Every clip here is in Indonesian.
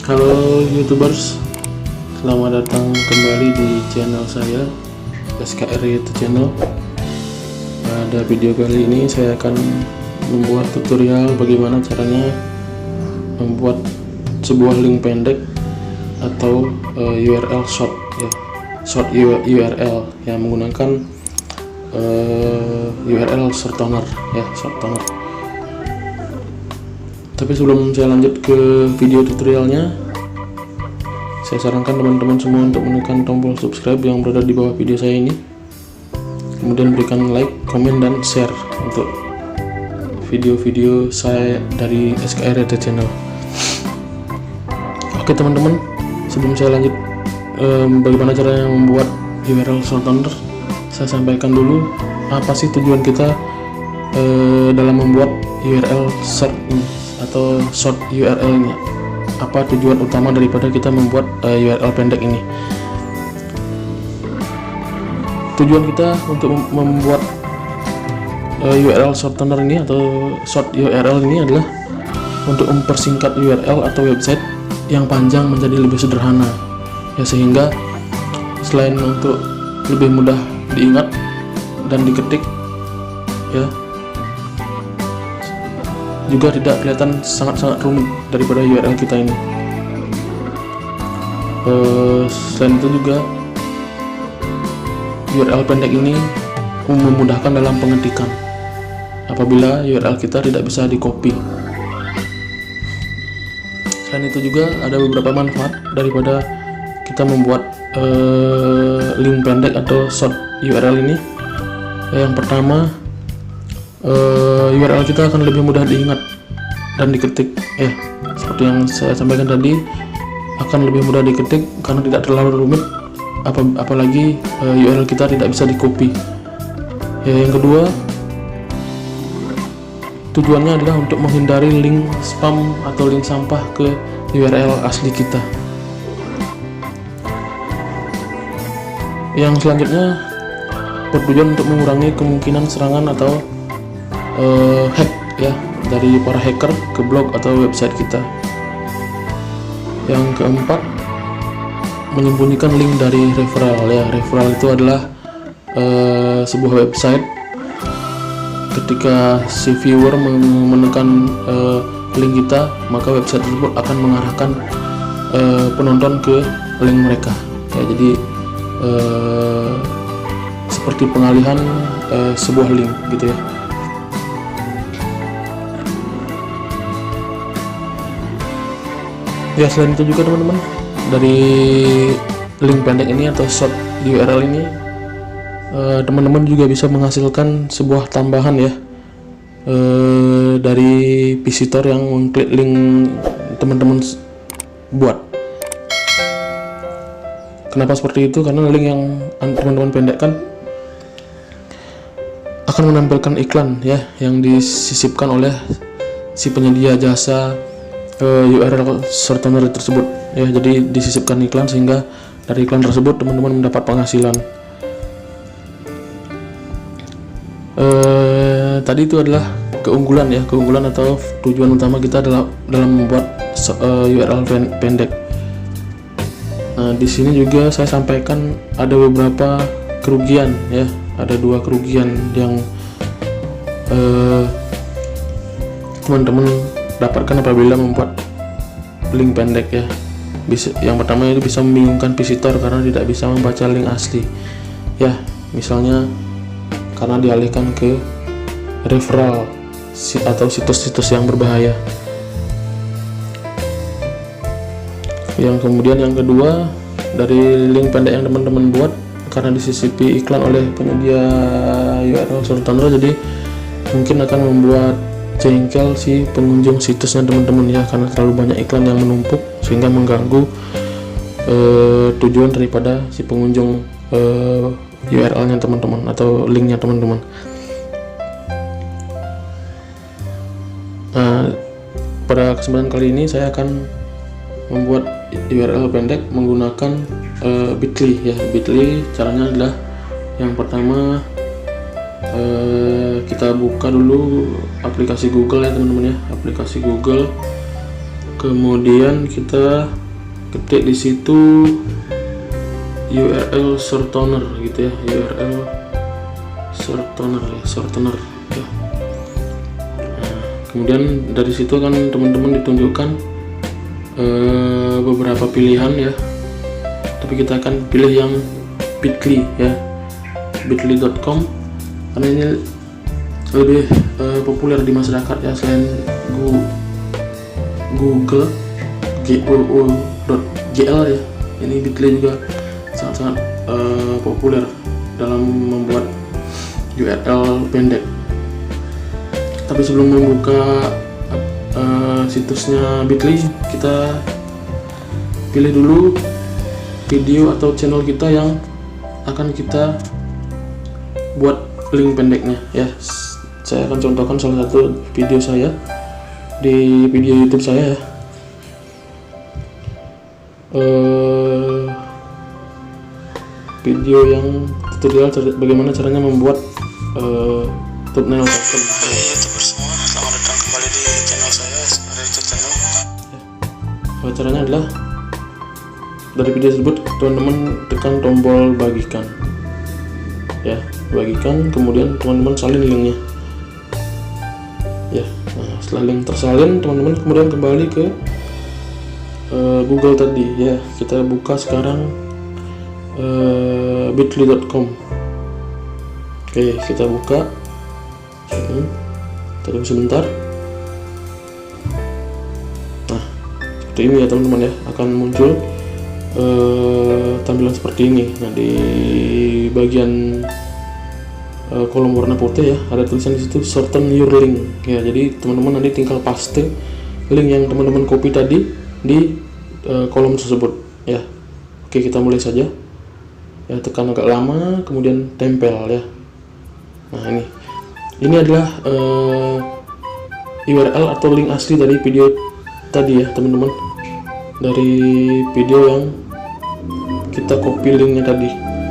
Halo YouTubers, selamat datang kembali di channel saya SKR YouTube Channel. Pada video kali ini saya akan membuat tutorial bagaimana caranya membuat sebuah link pendek atau URL short ya, short URL yang menggunakan URL shortener ya, shortener. Tapi sebelum saya lanjut ke video tutorialnya, saya sarankan teman-teman semua untuk menekan tombol subscribe yang berada di bawah video saya ini. Kemudian berikan like, komen, dan share untuk video-video saya dari SKR YouTube Channel. Oke teman-teman, sebelum saya lanjut bagaimana caranya membuat URL shortener, saya sampaikan dulu apa sih tujuan kita dalam membuat URL short ini atau short URL nya. Apa tujuan utama daripada kita membuat URL pendek ini? Tujuan kita untuk membuat URL shortener ini atau short URL ini adalah untuk mempersingkat URL atau website yang panjang menjadi lebih sederhana ya, sehingga selain untuk lebih mudah diingat dan diketik ya, juga tidak kelihatan sangat-sangat rumit daripada URL kita ini. Selain itu juga URL pendek ini memudahkan dalam pengetikan apabila URL kita tidak bisa di copy. Selain itu juga ada beberapa manfaat daripada kita membuat link pendek atau short URL ini. Yang pertama, URL kita akan lebih mudah diingat dan diketik ya, seperti yang saya sampaikan tadi, akan lebih mudah diketik karena tidak terlalu rumit, apalagi URL kita tidak bisa di copy ya. Yang kedua, tujuannya adalah untuk menghindari link spam atau link sampah ke URL asli kita. Yang selanjutnya bertujuan untuk mengurangi kemungkinan serangan atau hack ya dari para hacker ke blog atau website kita. Yang keempat, menyembunyikan link dari referral ya. Referral itu adalah sebuah website, ketika si viewer menekan link kita, maka website tersebut akan mengarahkan penonton ke link mereka ya. Jadi seperti pengalihan sebuah link gitu ya. Ya, selain itu juga teman-teman, dari link pendek ini atau short URL ini, teman-teman juga bisa menghasilkan sebuah tambahan ya dari visitor yang mengklik link teman-teman buat. Kenapa seperti itu? Karena link yang teman-teman pendekkan akan menampilkan iklan ya, yang disisipkan oleh si penyedia jasa URL shortener tersebut ya. Jadi disisipkan iklan sehingga dari iklan tersebut teman-teman mendapat penghasilan. Tadi itu adalah keunggulan ya, keunggulan atau tujuan utama kita adalah dalam membuat URL pendek. Nah, di sini juga saya sampaikan ada beberapa kerugian ya, ada dua kerugian yang teman-teman dapatkan apabila membuat link pendek ya. Yang pertama itu bisa membingungkan visitor karena tidak bisa membaca link asli ya, misalnya karena dialihkan ke referral atau situs-situs yang berbahaya. Yang kedua, dari link pendek yang teman-teman buat, karena disisipi iklan oleh penyedia URL shortener, jadi mungkin akan membuat jengkel si pengunjung situsnya teman-teman ya, karena terlalu banyak iklan yang menumpuk sehingga mengganggu tujuan daripada si pengunjung URL-nya teman-teman atau linknya teman-teman. Nah, pada kesempatan kali ini saya akan membuat URL pendek menggunakan Bitly ya. Bitly caranya adalah, yang pertama kita buka dulu aplikasi Google ya teman-teman ya, aplikasi Google. kemudian kita ketik di situ URL shortener gitu ya, URL shortener ya. Nah, kemudian dari situ kan teman-teman ditunjukkan beberapa pilihan ya, tapi kita akan pilih yang bit.ly ya, bit.ly.com, karena ini lebih populer di masyarakat ya, selain Google GOO.gl ya, ini bit.ly juga sangat-sangat populer dalam membuat URL pendek. Tapi sebelum membuka situsnya bit.ly, kita pilih dulu video atau channel kita yang akan kita buat link pendeknya ya. Saya akan contohkan salah satu video saya di video YouTube saya ya. Video yang tutorial bagaimana caranya membuat thumbnail custom. YouTuber semua, selamat datang kembali di channel saya, channel. Caranya adalah dari video tersebut teman-teman tekan tombol bagikan ya, bagikan, kemudian teman-teman salin linknya ya. Nah, setelah link tersalin, teman-teman kemudian kembali ke Google tadi ya. Kita buka sekarang bit.ly.com. Oke, kita buka. Tunggu sebentar. Nah, seperti ini ya teman-teman ya, akan muncul tampilan seperti ini. Nah, di bagian kolom warna putih ya, ada tulisan di situ shorten your link ya. Jadi teman-teman nanti tinggal paste link yang teman-teman copy tadi di kolom tersebut ya. Oke, kita mulai saja ya, tekan agak lama kemudian tempel ya. Nah, ini adalah URL atau link asli dari video tadi ya teman-teman, dari video yang kita copy linknya tadi.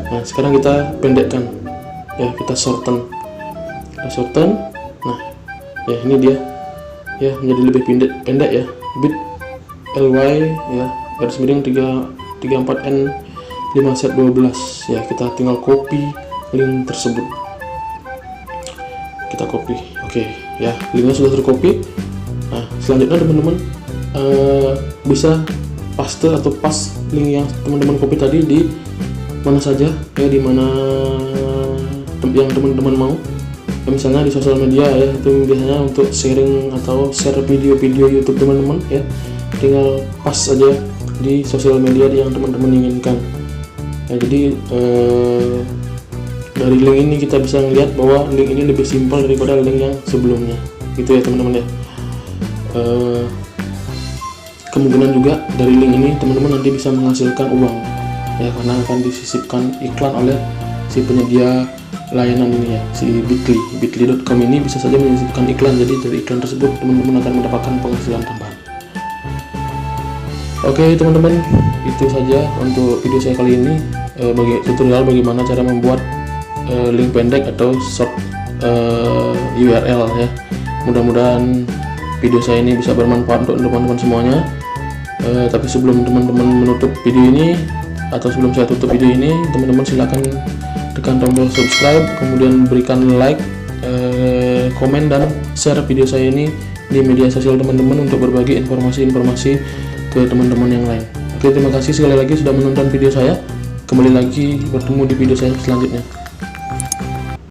Nah, sekarang kita pendekkan ya, kita shorten. Nah ya, ini dia ya, menjadi lebih pendek ya, bit.ly ya, garis miring 34N 5Z12 ya. Kita tinggal copy link tersebut, kita copy. Oke ya, linknya sudah tercopy. Nah, selanjutnya teman-teman bisa paste atau pas link yang teman-teman copy tadi di mana saja ya, di mana yang teman-teman mau ya, misalnya di sosial media ya, itu biasanya untuk sharing atau share video-video YouTube teman-teman ya, tinggal pas aja di sosial media yang teman-teman inginkan ya. Jadi dari link ini kita bisa melihat bahwa link ini lebih simpel daripada link yang sebelumnya gitu ya teman-teman ya. Kemungkinan juga dari link ini teman-teman nanti bisa menghasilkan uang ya, karena akan disisipkan iklan oleh si penyedia layanan ini ya, si bit.ly.com ini bisa saja menyisipkan iklan. Jadi dari iklan tersebut teman-teman akan mendapatkan penghasilan tambahan. Oke teman-teman, itu saja untuk video saya kali ini, bagi tutorial bagaimana cara membuat link pendek atau short URL ya. Mudah-mudahan video saya ini bisa bermanfaat untuk teman-teman semuanya. Tapi sebelum teman-teman menutup video ini atau sebelum saya tutup video ini, teman-teman silahkan tekan tombol subscribe, kemudian berikan like, komen dan share video saya ini di media sosial teman-teman untuk berbagi informasi-informasi ke teman-teman yang lain. Oke, terima kasih sekali lagi sudah menonton video saya. Kembali lagi bertemu di video saya selanjutnya.